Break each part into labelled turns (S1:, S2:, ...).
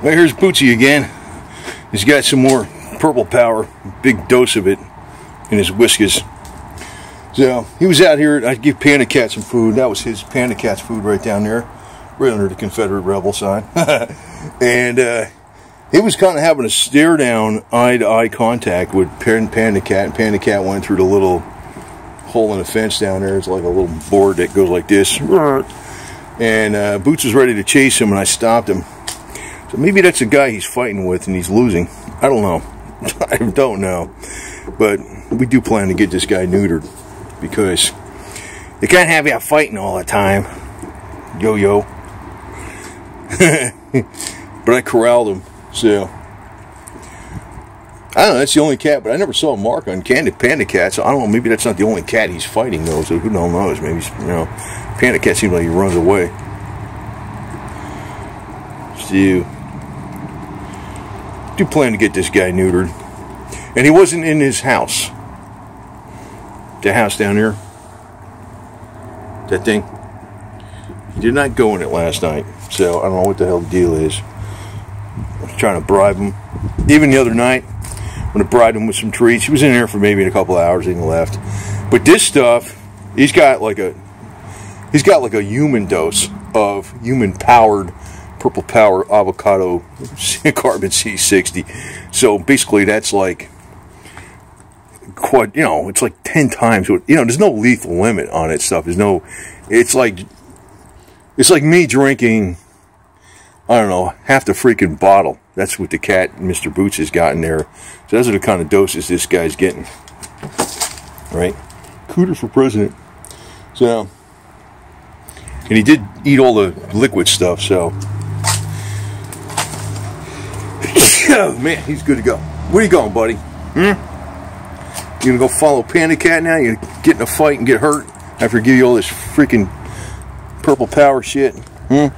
S1: Well, here's Bootsy again. He's got some more purple power, big dose of it in his whiskers. So he was out here. I give Panda Cat some food. That was his Panda Cat's food right down there, right under the Confederate rebel sign. And he was kind of having a stare down, eye-to-eye contact with Panda Cat. And Panda Cat went through the little hole in the fence down there. It's like a little board that goes like this. And Boots was ready to chase him, and I stopped him. So maybe that's the guy he's fighting with, and he's losing. I don't know. I don't know. But we do plan to get this guy neutered, because you can't have you out fighting all the time. Yo-yo. But I corralled him, so I don't know, that's the only cat, but I never saw a mark on Panda Cat, so I don't know, maybe that's not the only cat he's fighting though, so who knows, maybe, you know, Panda Cat seems like he runs away. So, do plan to get this guy neutered. And he wasn't in his house. The house down there. That thing. He did not go in it last night, so I don't know what the hell the deal is. I was trying to bribe him. Even the other night, when I bribed him with some treats, he was in there for maybe a couple of hours and he left. But this stuff, he's got like a human dose of human powered purple power avocado carbon C60. So basically that's like quite, you know, it's like 10 times what, you know, there's no lethal limit on it stuff. There's no, it's like me drinking, I don't know, half the freaking bottle. That's what the cat, Mr. Boots, has gotten there. So those are the kind of doses this guy's getting. Right? Cooter for president. So, and he did eat all the liquid stuff, so. Oh, man, he's good to go. Where you going, buddy? You gonna go follow Panda Cat now? You gonna get in a fight and get hurt after I give you all this freaking purple power shit? We'll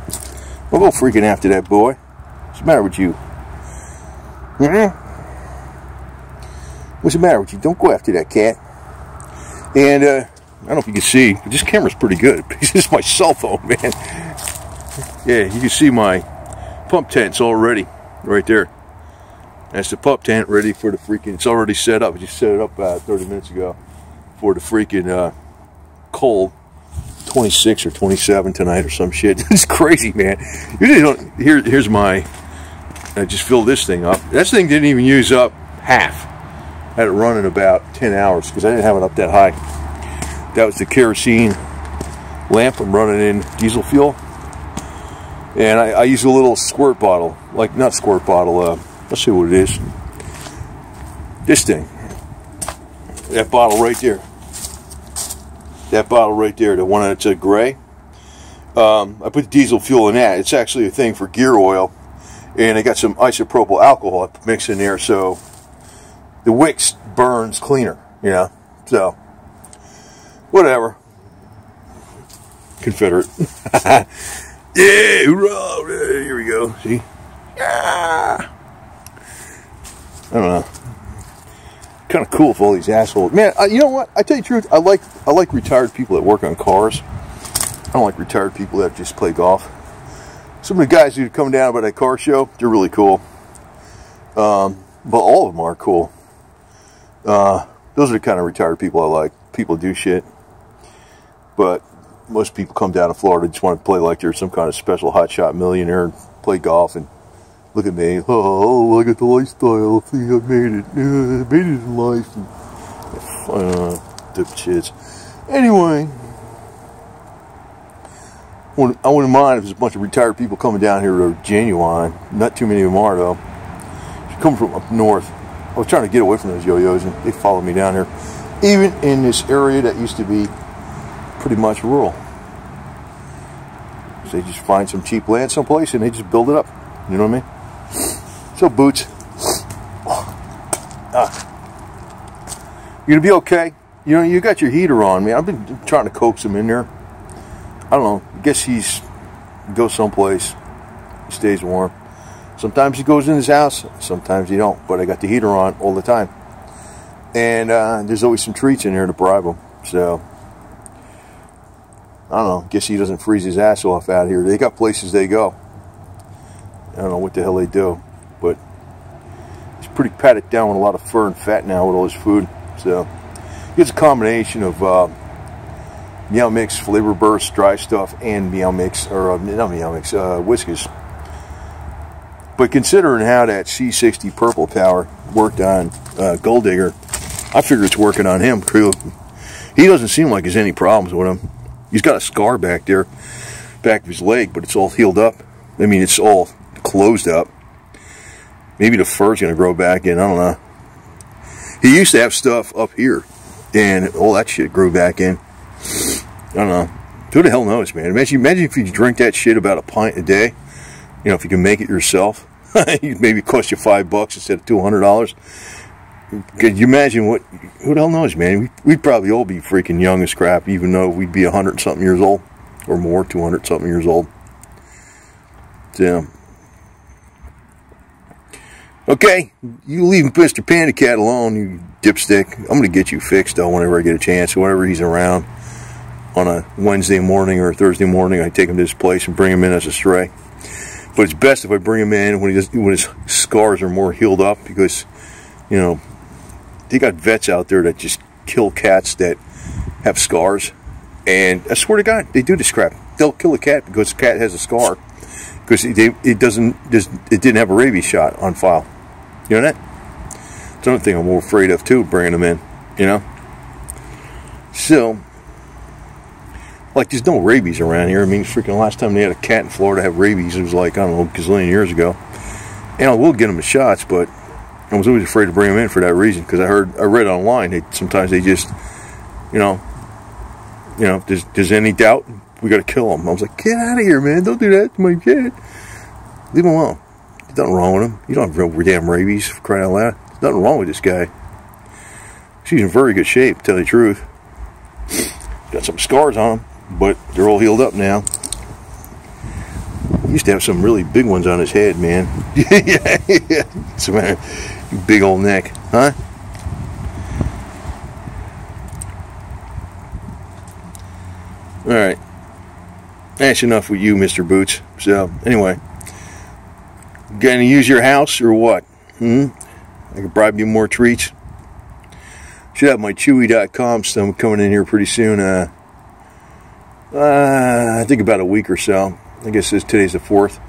S1: go freaking after that boy. What's the matter with you? What's the matter with you? Don't go after that cat. And I don't know if you can see, but this camera's pretty good. This is my cell phone, man. Yeah, you can see my pump tents already right there. That's the pup tent ready for the freaking, it's already set up. I just set it up about 30 minutes ago for the freaking cold 26 or 27 tonight or some shit. It's crazy, man. You really don't, here's my, I just filled this thing up. This thing didn't even use up half. I had it running about 10 hours because I didn't have it up that high. That was the kerosene lamp. I'm running in diesel fuel. And I use a little squirt bottle, like, not squirt bottle, let's see what it is. This thing. That bottle right there. That bottle right there, the one that's gray. I put diesel fuel in that. It's actually a thing for gear oil. And I got some isopropyl alcohol I mix in there, so the wicks burns cleaner, you know. So, whatever. Confederate. Yeah, hoorah! Here we go. See? Yeah. I don't know. Kind of cool with all these assholes. Man, you know what? I tell you the truth, I like retired people that work on cars. I don't like retired people that just play golf. Some of the guys who come down by that car show, they're really cool. But all of them are cool. Those are the kind of retired people I like. People do shit. But most people come down to Florida just want to play like they're some kind of special hotshot millionaire and play golf and look at me. Oh, I got the lifestyle. See, I made it. I made it in life. Dipshits. Anyway, I wouldn't mind if there's a bunch of retired people coming down here that are genuine. Not too many of them are, though. If you come from up north, I was trying to get away from those yo-yos, and they followed me down here. Even in this area that used to be pretty much rural. So they just find some cheap land someplace, and they just build it up. You know what I mean? So, Boots. You gonna be okay? You know, you got your heater on, man. I've been trying to coax him in there. I don't know. I guess he's goes someplace. He stays warm. Sometimes he goes in his house. Sometimes he don't. But I got the heater on all the time. And there's always some treats in there to bribe him. So, I don't know. Guess he doesn't freeze his ass off out here. They got places they go. I don't know what the hell they do, but he's pretty patted down with a lot of fur and fat now with all his food. So it's a combination of Meow Mix, Flavor Burst, dry stuff, and Meow Mix, or not Meow Mix, Whiskas. But considering how that C60 Purple Power worked on Gold Digger, I figure it's working on him too. He doesn't seem like there's any problems with him. He's got a scar back there, back of his leg, but it's all healed up. I mean, it's all closed up. Maybe the fur's going to grow back in. I don't know. He used to have stuff up here, and all that shit grew back in. I don't know. Who the hell knows, man? Imagine if you drink that shit about a pint a day. You know, if you can make it yourself. Maybe it cost you $5 instead of $200. Could you imagine what? Who the hell knows, man? We'd probably all be freaking young as crap, even though we'd be 100-something years old, or more, 200-something years old. So, okay, you leave Mr. Panda Cat alone, you dipstick. I'm gonna get you fixed though whenever I get a chance. Whenever he's around on a Wednesday morning or a Thursday morning, I take him to his place and bring him in as a stray. But it's best if I bring him in when his scars are more healed up, because, you know, they got vets out there that just kill cats that have scars, and I swear to God, they do this crap. They'll kill a cat because the cat has a scar, because it didn't have a rabies shot on file. You know that? It's another thing I'm more afraid of too, bringing them in. You know. So, like, there's no rabies around here. I mean, freaking last time they had a cat in Florida have rabies, it was like, I don't know, a gazillion years ago. And I will get them the shots, but I was always afraid to bring them in for that reason, because I read online sometimes they just, you know, if there's any doubt, we got to kill them. I was like, get out of here, man! Don't do that to my kid. Leave him alone. There's nothing wrong with him. You don't have real damn rabies, for crying out loud. There's nothing wrong with this guy. He's in very good shape, to tell you the truth. Got some scars on him, but they're all healed up now. He used to have some really big ones on his head, man. Yeah. What's the matter? Big old neck, huh? Alright. That's enough with you, Mr. Boots. So, anyway. Gonna use your house or what? I can bribe you more treats. Should have my Chewy.com stuff coming in here pretty soon. I think about a week or so. I guess today's the 4th.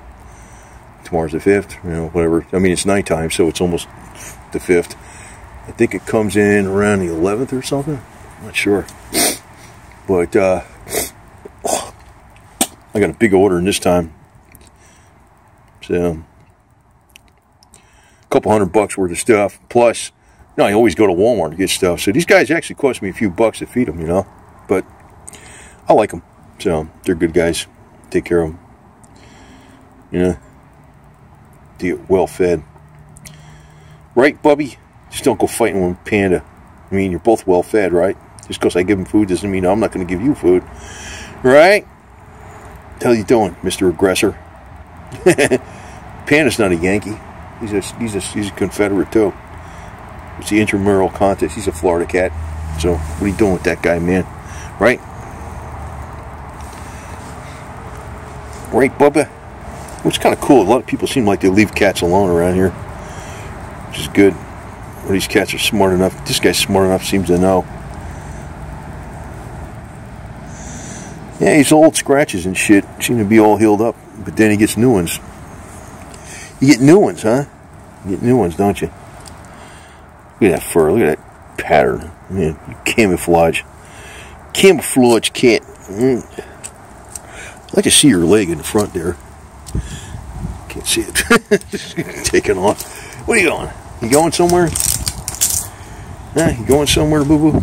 S1: Tomorrow's the 5th. You know, whatever. I mean, it's nighttime, so it's almost the 5th. I think it comes in around the 11th or something. I'm not sure. But, I got a big order in this time. So, a couple $100 worth of stuff. Plus, you know, I always go to Walmart to get stuff. So these guys actually cost me a few bucks to feed them, you know. But I like them. So, they're good guys. Take care of them. You know. To get well fed. Right, Bubby? Just don't go fighting with Panda. I mean, you're both well fed, right? Just because I give him food doesn't mean I'm not going to give you food. Right? What the hell are you doing, Mr. Aggressor? Panda's not a Yankee. He's a Confederate too. It's the intramural contest. He's a Florida cat. So what are you doing with that guy, man? Right? Right, Bubba? Which is kind of cool. A lot of people seem like they leave cats alone around here, which is good. Well, these cats are smart enough. This guy's smart enough, seems to know. Yeah, his old scratches and shit seem to be all healed up, but then he gets new ones. You get new ones, huh? You get new ones, don't you? Look at that fur. Look at that pattern. Man, camouflage. Camouflage cat. I'd like to see your leg in the front there. Can't see it. Taking off. What are you going? You going somewhere? Huh? You going somewhere, boo-boo?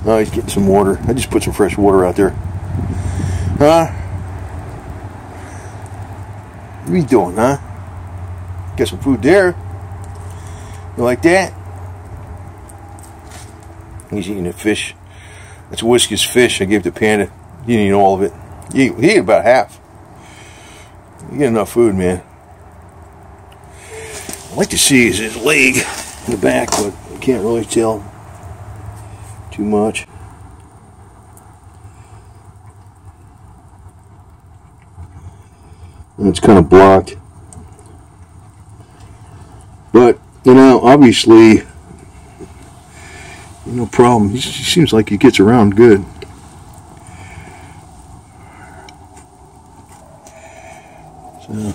S1: Oh, he's getting some water. I just put some fresh water out there. Huh? What are you doing, huh? Got some food there. You like that? He's eating the fish. That's Whiskas fish I gave to Panda. He didn't eat all of it. He ate about half. You get enough food, man. I'd like to see his leg in the back, but I can't really tell too much. And it's kind of blocked. But, you know, obviously, no problem. He seems like he gets around good. So,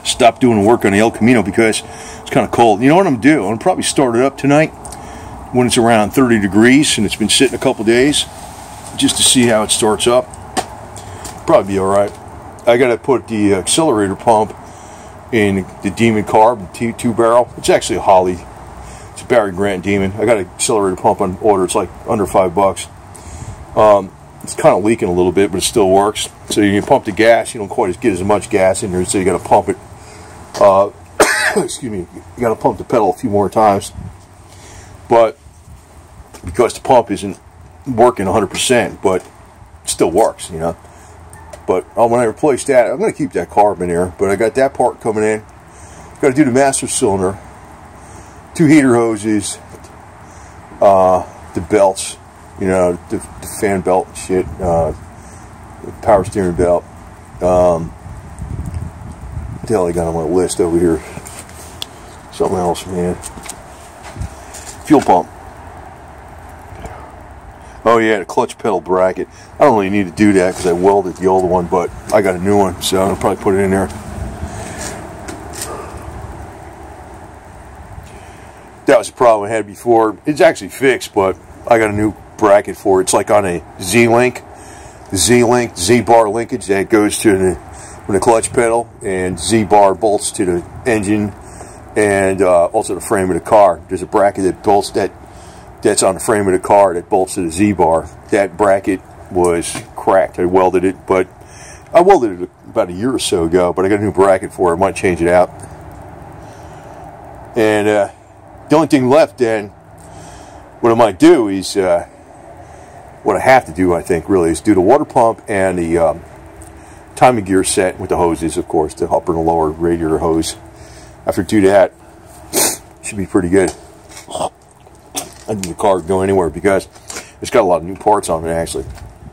S1: stop doing work on the El Camino because it's kind of cold. You know what I'm going to do? I'm going to probably start it up tonight when it's around 30 degrees and it's been sitting a couple days just to see how it starts up. Probably be alright. I got to put the accelerator pump in the Demon carb, the 2-barrel. It's actually a Holly. It's a Barry Grant Demon. I got an accelerator pump on order. It's like under $5. It's kind of leaking a little bit, but it still works. So you pump the gas. You don't quite get as much gas in there, so you got to pump it. Excuse me. You got to pump the pedal a few more times. But because the pump isn't working 100%, but it still works, you know. But when I replace that, I'm going to keep that carb in there. But I got that part coming in. Got to do the master cylinder, 2 heater hoses, the belts, you know, the fan belt and shit, the power steering belt. What the hell I got on my list over here? Something else, man. Fuel pump. Oh yeah, the clutch pedal bracket. I don't really need to do that because I welded the old one, but I got a new one, so I'll probably put it in there. That was a problem I had before. It's actually fixed, but I got a new bracket for it. It's like on a Z-Link. The Z-Link, Z-bar linkage that goes to the clutch pedal, and Z-bar bolts to the engine and also the frame of the car. There's a bracket that bolts that's on the frame of the car that bolts to the Z-bar. That bracket was cracked. I welded it, but I welded it about a year or so ago, but I got a new bracket for it. I might change it out. And the only thing left then, what I might do is, what I have to do, I think, really, is do the water pump and the timing gear set with the hoses, of course, the upper and the lower radiator hose. After I do that, should be pretty good. I think the car can go anywhere because it's got a lot of new parts on it. Actually,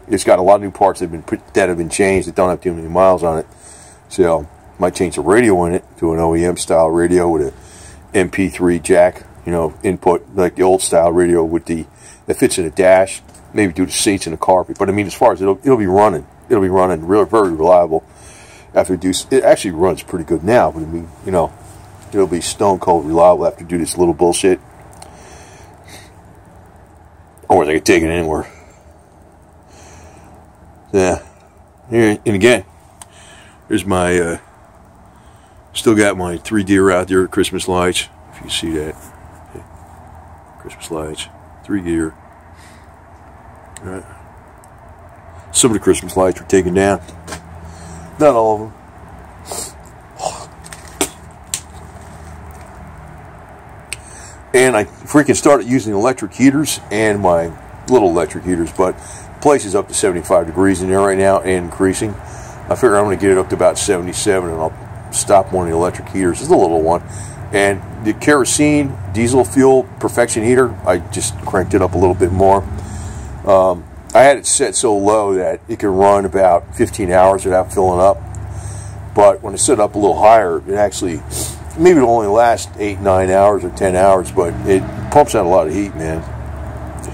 S1: it's got a lot of new parts that have been changed that don't have too many miles on it. So might change the radio in it to an OEM style radio with a MP3 jack, you know, input like the old style radio with that fits in a dash. Maybe do the seats in the carpet. But I mean, as far as it'll be running, very reliable. After it actually runs pretty good now. But I mean, you know, it'll be stone cold reliable after do this little bullshit. Or they could take it anywhere. Yeah. Here, and again, here's my, still got my 3 deer out there at Christmas lights. If you see that. Okay. Christmas lights. 3 deer. Alright. Some of the Christmas lights were taken down. Not all of them. And I freaking started using electric heaters and my little electric heaters, but the place is up to 75 degrees in there right now and increasing. I figure I'm going to get it up to about 77 and I'll stop one of the electric heaters. It's a little one. And the kerosene diesel fuel perfection heater, I just cranked it up a little bit more. I had it set so low that it could run about 15 hours without filling up. But when I set it up a little higher, it actually, maybe it'll only last 8, 9 hours or 10 hours, but it pumps out a lot of heat, man.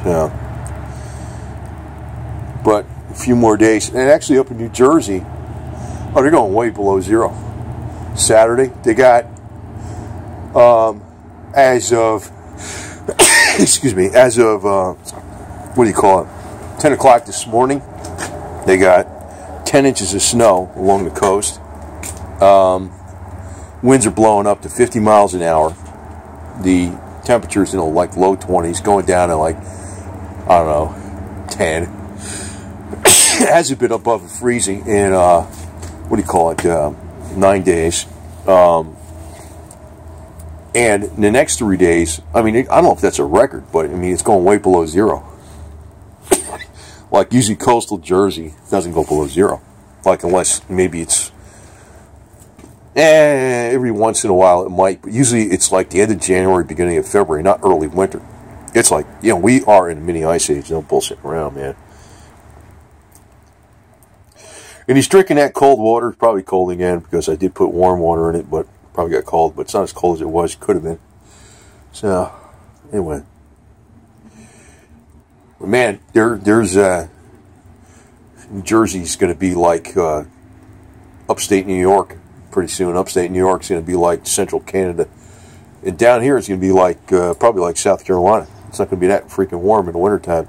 S1: So, but a few more days. And actually up in New Jersey, oh, they're going way below zero. Saturday, they got, as of, excuse me, as of, what do you call it, 10 o'clock this morning, they got 10 inches of snow along the coast. Winds are blowing up to 50 miles an hour. The temperature's in like low 20s, going down to like, I don't know, 10. It hasn't been above freezing in, what do you call it, 9 days. And the next 3 days, I mean, I don't know if that's a record, but I mean, it's going way below zero. Like usually coastal Jersey doesn't go below zero. Like unless maybe it's, every once in a while it might, but usually it's like the end of January, beginning of February, not early winter. It's like, you know, we are in a mini ice age. No bullshit around, man. And he's drinking that cold water. It's probably cold again because I did put warm water in it, but probably got cold. But it's not as cold as it was. It could have been. So, anyway. Man, there's New Jersey's going to be like upstate New York pretty soon. Upstate New York's going to be like central Canada. And down here it's going to be like probably like South Carolina. It's not going to be that freaking warm in the wintertime.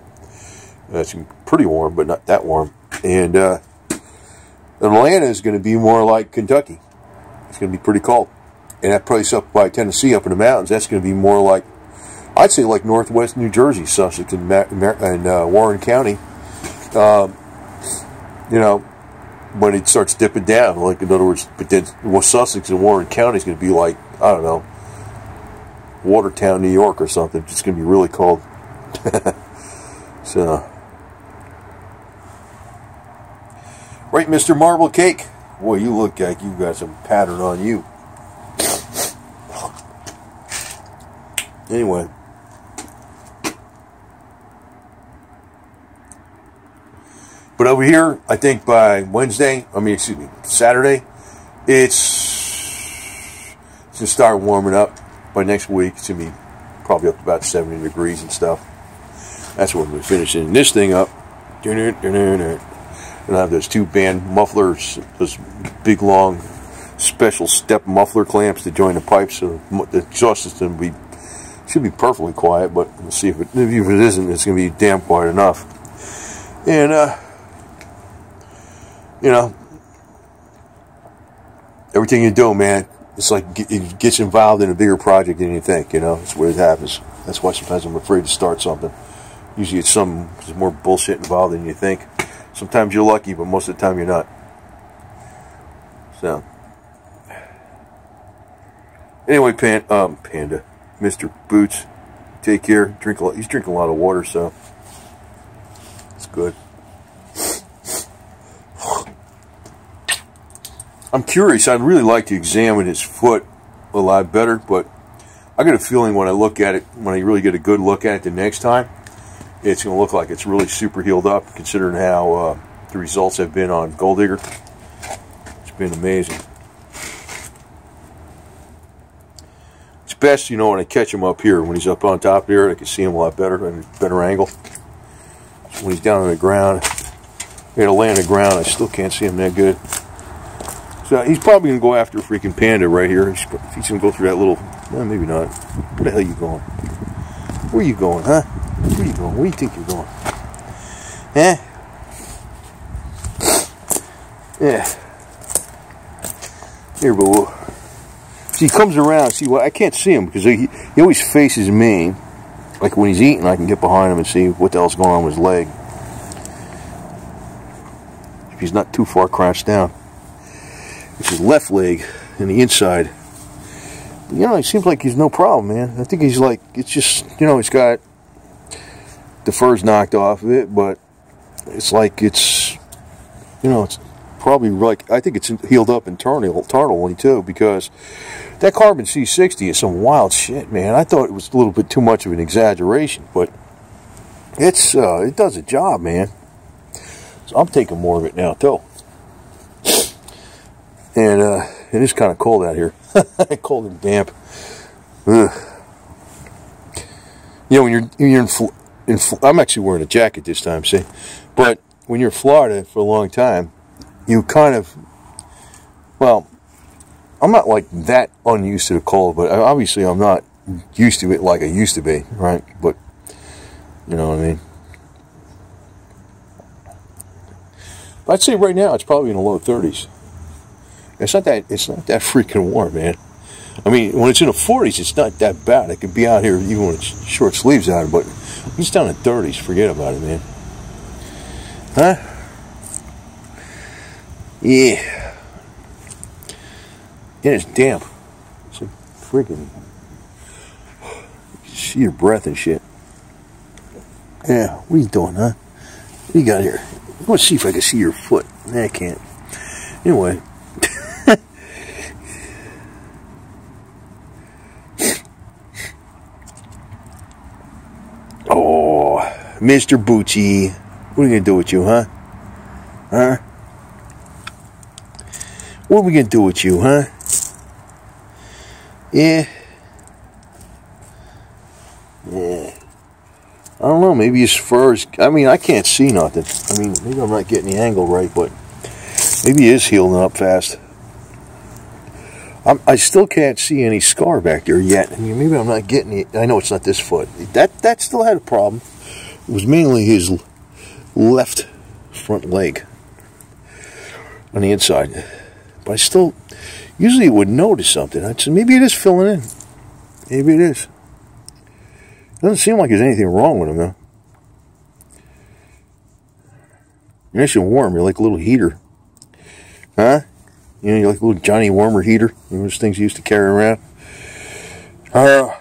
S1: It's pretty warm, but not that warm. And Atlanta is going to be more like Kentucky. It's going to be pretty cold. And that place up by Tennessee, up in the mountains, that's going to be more like, I'd say like northwest New Jersey, Sussex and Warren County. You know, when it starts dipping down, like in other words, but then Sussex and Warren County is going to be like, I don't know, Watertown, New York or something. It's going to be really cold. So, right, Mr. Marble Cake? Boy, you look like you got some pattern on you. Anyway. But over here, I think by Saturday, it's going to start warming up. By next week, it's going to be probably up to about 70 degrees and stuff. That's when we're finishing this thing up. And I have those two band mufflers, those big, long, special step muffler clamps to join the pipes. So the exhaust system should be perfectly quiet, but we'll see if it isn't, it's going to be damn quiet enough. And, you know, everything you do, man, it's like it gets involved in a bigger project than you think, you know. That's where it happens. That's why sometimes I'm afraid to start something. Usually there's more bullshit involved than you think. Sometimes you're lucky, but most of the time you're not. So, anyway, Panda, Mr. Boots, take care. He's drinking a lot of water, so it's good. I'm curious. I'd really like to examine his foot a lot better, but I got a feeling when I look at it, when I really get a good look at it the next time, it's going to look like it's really super healed up, considering how the results have been on Gold Digger. It's been amazing. It's best, you know, when I catch him up here. When he's up on top here, I can see him a lot better, at a better angle. So when he's down on the ground, I got to lay on the ground, I still can't see him that good. So he's probably going to go after a freaking panda right here. He's going to go through that little... Well, maybe not. Where the hell are you going? Where are you going, huh? Where are you going? Where do you think you're going? Eh? Yeah. Here, boo. See, he comes around. See, well, I can't see him because he always faces me. Like when he's eating, I can get behind him and see what the hell's going on with his leg. If he's not too far crouched down. It's his left leg and the inside. You know, it seems like he's no problem, man. I think he's like, it's just, you know, he's got the fur's knocked off of it, but it's like it's, you know, it's probably like, I think it's healed up internally too, because that carbon C60 is some wild shit, man. I thought it was a little bit too much of an exaggeration, but it's it does a job, man. So I'm taking more of it now too. And it is kind of cold out here. Cold and damp. Ugh. You know, when you're in I'm actually wearing a jacket this time, see? But when you're in Florida for a long time, you kind of, well, I'm not like that unused to the cold, but obviously I'm not used to it like I used to be, right? But, you know what I mean? But I'd say right now it's probably in the low 30s. It's not that freaking warm, man. I mean, when it's in the 40s, it's not that bad. It could be out here even when it's short sleeves out, but it's down in 30s. Forget about it, man. Huh? Yeah. And it's damp. It's like freaking. You can see your breath and shit. Yeah, what are you doing, huh? What you got here? I want to see if I can see your foot. Nah, I can't. Anyway. Oh, Mr. Bucci. What are you going to do with you, huh? Huh? What are we going to do with you, huh? Yeah. Yeah. I don't know, maybe his fur is... I mean, I can't see nothing. I mean, maybe I'm not getting the angle right, but maybe he is healing up fast. I still can't see any scar back there yet. I mean, maybe I'm not getting it. I know it's not this foot. That still had a problem. It was mainly his left front leg on the inside. But I still... Usually it would notice something. I'd say, maybe it is filling in. Maybe it is. Doesn't seem like there's anything wrong with him, though. You're nice and warm. You're like a little heater. Huh? You know, you're like a little Johnny Warmer heater. You know, those things you used to carry around. I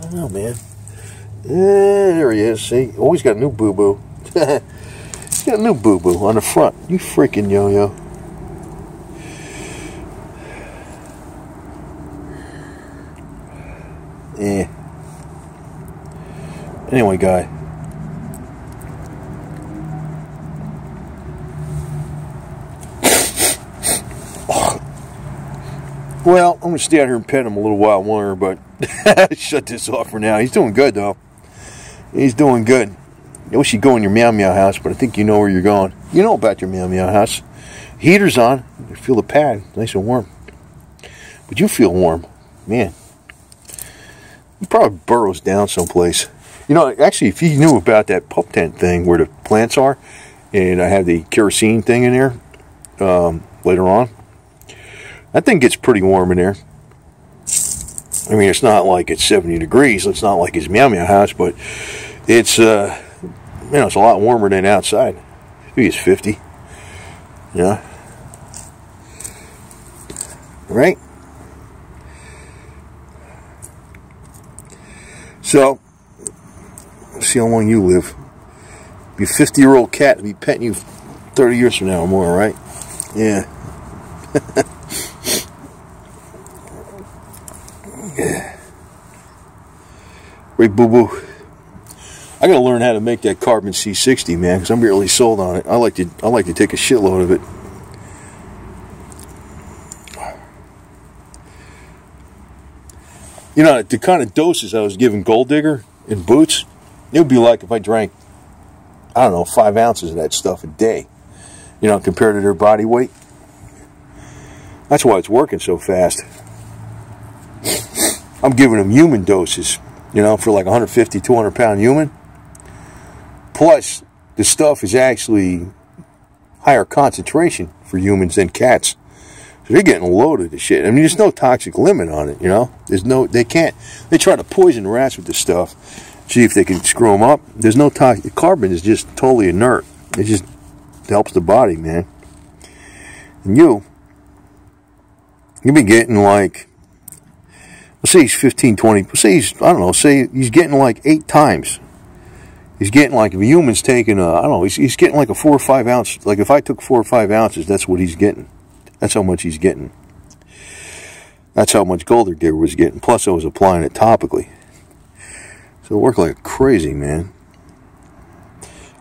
S1: don't know, man. Yeah, there he is. See? Always got a new boo-boo. He's got a new boo-boo on the front. You freaking yo-yo. Yeah. Anyway, guy. Well, I'm going to stay out here and pet him a little while longer, but shut this off for now. He's doing good, though. He's doing good. I wish you'd go in your meow meow house, but I think you know where you're going. You know about your meow meow house. Heater's on. You feel the pad. Nice and warm. But you feel warm. Man. He probably burrows down someplace. You know, actually, if you knew about that pup tent thing where the plants are, and I have the kerosene thing in there later on, that thing gets pretty warm in there. I mean, it's not like it's 70 degrees. It's not like his meow meow house, but it's, you know, it's a lot warmer than outside. Maybe it's 50. Yeah. Right? So, let's see how long you live. Be a 50-year-old cat to be petting you 30 years from now or more, right? Yeah. Yeah. Great boo-boo. I gotta learn how to make that carbon C60, man, because I'm really sold on it. I like to take a shitload of it. You know, the kind of doses I was giving Gold Digger in Boots, it would be like if I drank, I don't know, 5 ounces of that stuff a day. You know, compared to their body weight. That's why it's working so fast. I'm giving them human doses, you know, for like 150, 200 pound human. Plus, the stuff is actually higher concentration for humans than cats. So they're getting loaded of shit. I mean, there's no toxic limit on it, you know. There's no, they try to poison rats with this stuff. See if they can screw them up. There's no toxic, carbon is just totally inert. It just helps the body, man. And you'll be getting like, let's say he's 15, 20, say he's, I don't know, say he's getting like 8 times. He's getting like, if a human's taking a, I don't know, he's getting like a 4 or 5 ounce, like if I took 4 or 5 ounces, that's what he's getting. That's how much he's getting. That's how much Gold Digger was getting. Plus I was applying it topically. So it worked like crazy, man.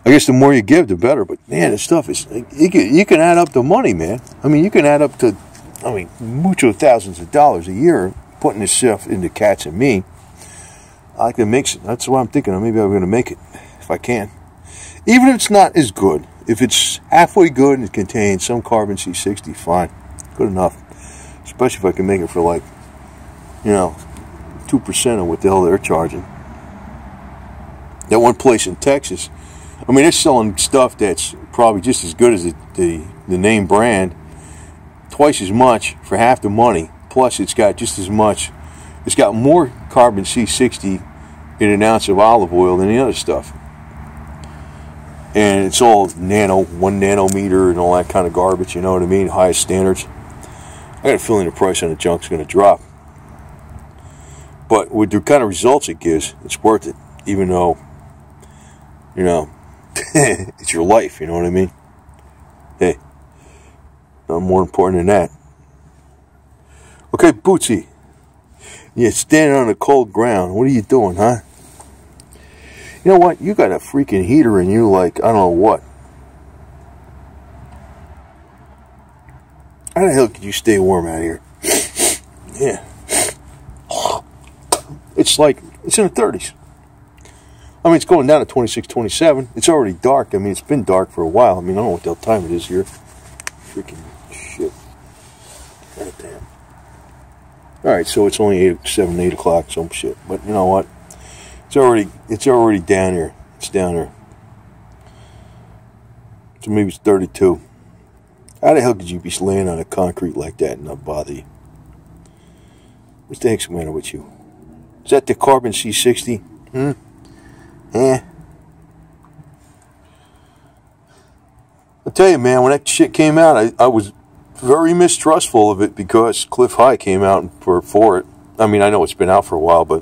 S1: I guess the more you give, the better. But man, this stuff is, you can add up the money, man. I mean, you can add up to, I mean, mucho thousands of dollars a year putting this stuff into cats and me. I can mix it. That's what I'm thinking of. Maybe I'm going to make it if I can. Even if it's not as good. If it's halfway good and it contains some carbon C60, fine. Good enough. Especially if I can make it for like, you know, 2% of what the hell they're charging. That one place in Texas, I mean, they're selling stuff that's probably just as good as the name brand. Twice as much for half the money. Plus, it's got just as much. It's got more carbon C60 in an ounce of olive oil than the other stuff. And it's all nano, 1 nanometer and all that kind of garbage, you know what I mean? Highest standards. I got a feeling the price on the junk's going to drop. But with the kind of results it gives, it's worth it. Even though, you know, it's your life, you know what I mean? Hey, nothing more important than that. Okay, Bootsy. You're standing on the cold ground. What are you doing, huh? You know what? You got a freaking heater in you like, I don't know what. How the hell could you stay warm out here? Yeah. It's like, it's in the 30s. I mean, it's going down to 26, 27. It's already dark. I mean, it's been dark for a while. I mean, I don't know what the hell time it is here. Freaking shit. God damn. Alright, so it's only 8 o'clock, some shit. But you know what? It's already down here. It's down here. So maybe it's 32. How the hell could you be laying on the concrete like that and not bother you? What the heck's the matter with you? Is that the carbon C60? Yeah. I'll tell you, man, when that shit came out, I was very mistrustful of it because Cliff High came out for it. I mean, I know it's been out for a while, but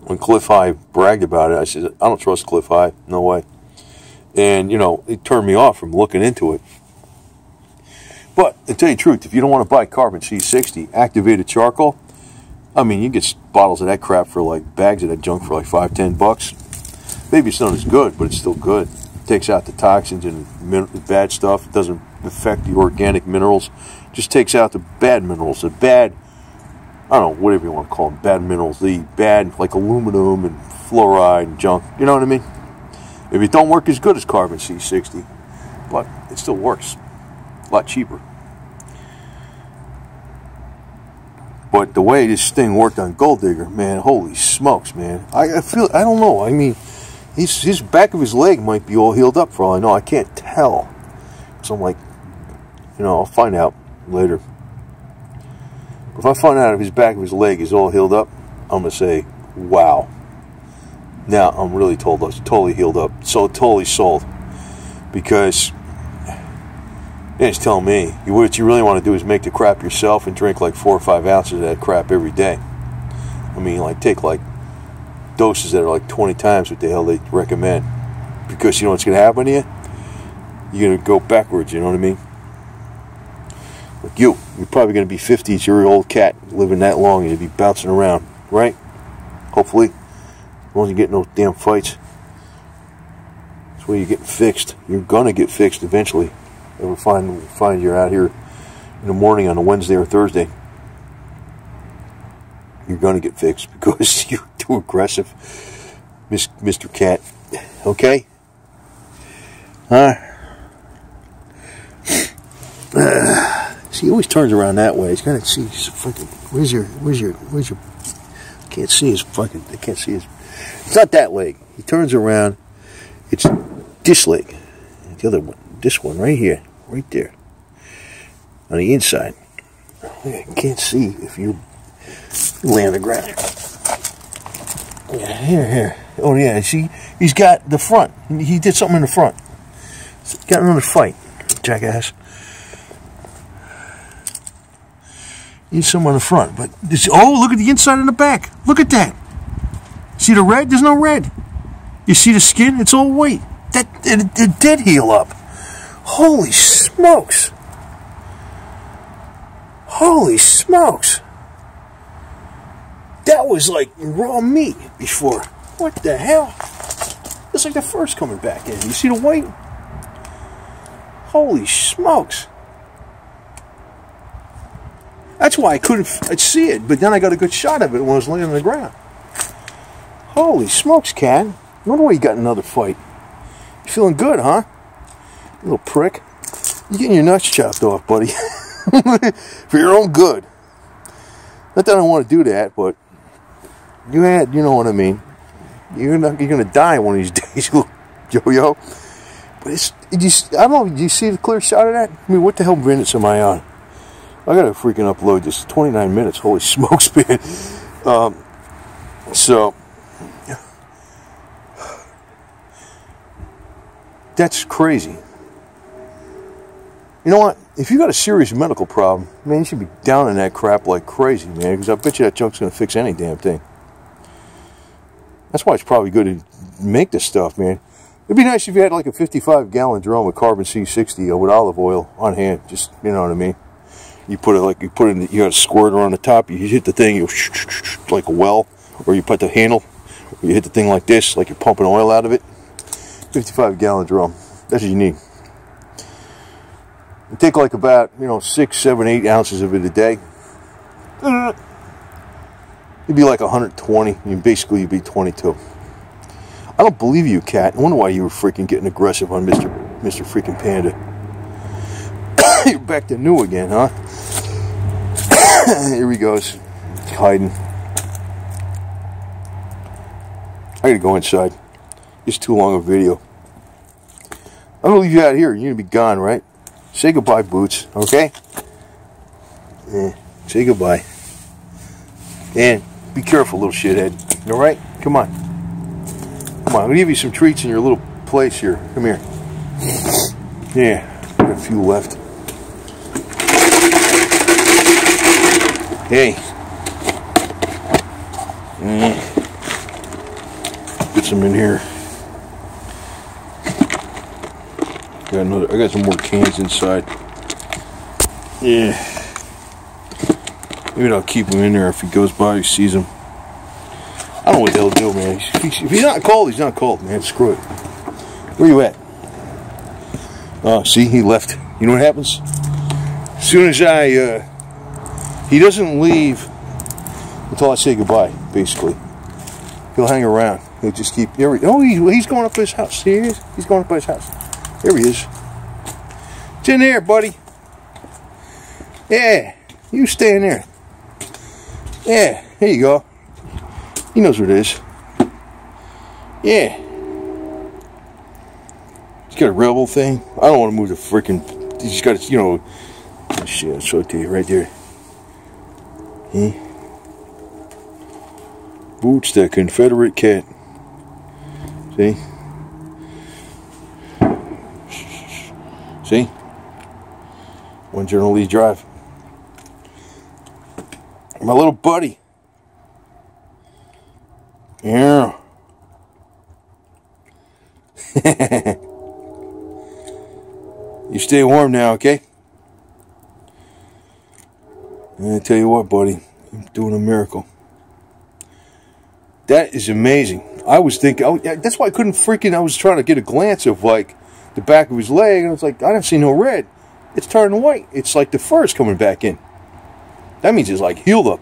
S1: when Cliff High bragged about it, I said, I don't trust Cliff High. No way. And, you know, it turned me off from looking into it. But, to tell you the truth, if you don't want to buy carbon C60, activated charcoal, I mean, you get bottles of that crap for like, bags of that junk for like $5-10. Maybe it's not as good, but it's still good. It takes out the toxins and the bad stuff. It doesn't affect the organic minerals. It just takes out the bad minerals. The bad, I don't know, whatever you want to call them, bad minerals. The bad, like aluminum and fluoride and junk. You know what I mean? Maybe it don't work as good as carbon C60, but it still works. A lot cheaper. But the way this thing worked on Gold Digger, man, holy smokes, man. I feel, I don't know. I mean, his back of his leg might be all healed up for all I know. I can't tell. So I'm like, you know, I'll find out later. If I find out if his back of his leg is all healed up, I'm going to say, wow. Now, I'm really told it's totally healed up. So totally sold. Because it's telling me, what you really want to do is make the crap yourself and drink like 4 or 5 ounces of that crap every day. I mean, like, take like doses that are like 20 times what the hell they recommend. Because you know what's going to happen to you? You're going to go backwards, you know what I mean? Like you're probably going to be 50 as your old cat living that long and you'll be bouncing around, right? Hopefully. As long as you get no damn fights. That's where you're getting fixed. You're going to get fixed eventually. Ever find you're out here in the morning on a Wednesday or Thursday, you're going to get fixed because you're too aggressive, Mr. Cat. Okay? See, he always turns around that way. He's got to see his fucking. Where's your? Can't see his fucking. I can't see his. It's not that leg. He turns around. It's this leg. The other one. This one right here. Right there. On the inside. I can't see if you lay on the ground. Yeah, here. Oh, yeah. See, he's got the front. He did something in the front. He's got another fight, jackass. He's somewhere in the front. But this, oh, look at the inside and the back. Look at that. See the red? There's no red. You see the skin? It's all white. It did heal up. Holy smokes. Holy smokes. That was like raw meat before. What the hell? It's like the first coming back in. You see the white? Holy smokes. That's why I'd see it, but then I got a good shot of it when I was laying on the ground. Holy smokes, cat. I wonder why you got another fight. You feeling good, huh? You little prick. You're getting your nuts chopped off, buddy. For your own good. Not that I don't want to do that, but you know what I mean. You're gonna die one of these days, little yo-yo. But I don't know, do you see the clear shot of that? I mean, what the hell minutes am I on? I gotta freaking upload this. 29 minutes. Holy smokes, man. So that's crazy. You know what? If you got a serious medical problem, man, you should be down in that crap like crazy, man, because I bet you that junk's going to fix any damn thing. That's why it's probably good to make this stuff, man. It'd be nice if you had like a 55-gallon drum of carbon C60 with olive oil on hand. Just, you know what I mean? You put it in, you got a squirter on the top, you hit the thing, you like a well, or you put the handle, or you hit the thing like this, like you're pumping oil out of it. 55-gallon drum. That's what you need. You take like about, 6, 7, 8 ounces of it a day. You'd be like 120. Basically, you'd be 22. I don't believe you, cat. I wonder why you were freaking getting aggressive on Mr. freaking Panda. You're back to new again, huh? Here he goes. He's hiding. I gotta go inside. It's too long a video. I'm gonna leave you out here. You're gonna be gone, right? Say goodbye, Boots, okay? Yeah, say goodbye. And be careful, little shithead. Alright? Come on. Come on, I'm gonna give you some treats in your little place here. Come here. Yeah, got a few left. Hey. Get some in here. I got some more cans inside. Yeah. Maybe I'll keep him in there if he goes by, he sees him. I don't know what they'll do, man. If he's not cold, he's not cold, man. Screw it. Where you at? Oh, see, he left. You know what happens? As soon as he doesn't leave until I say goodbye, basically. He'll hang around. He'll just keep, he's going up to his house. See, he is? He's going up to his house. There he is. It's in there, buddy. Yeah, you stay in there. Yeah, here you go. He knows what it is. Yeah. He's got a rebel thing. I don't want to move the freaking. He's got, shit, I'll show it to you right there. Boots, the Confederate cat. See? See? 1 General Lee Drive. My little buddy. Yeah. You stay warm now, okay? And I tell you what, buddy, I'm doing a miracle. That is amazing. I was thinking, that's why I couldn't freaking, I was trying to get a glance of like the back of his leg, and I was like, I don't see no red. It's turning white. It's like the fur is coming back in. That means it's like healed up.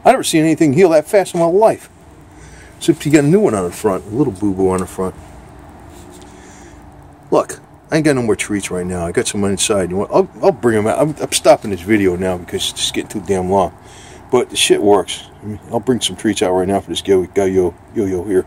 S1: I never seen anything heal that fast in my life. Except you got a new one on the front, a little boo-boo on the front. Look, I ain't got no more treats right now. I got some inside. You want? I'll bring them out. I'm stopping this video now because it's just getting too damn long. But the shit works. I'll bring some treats out right now for this yo-yo here.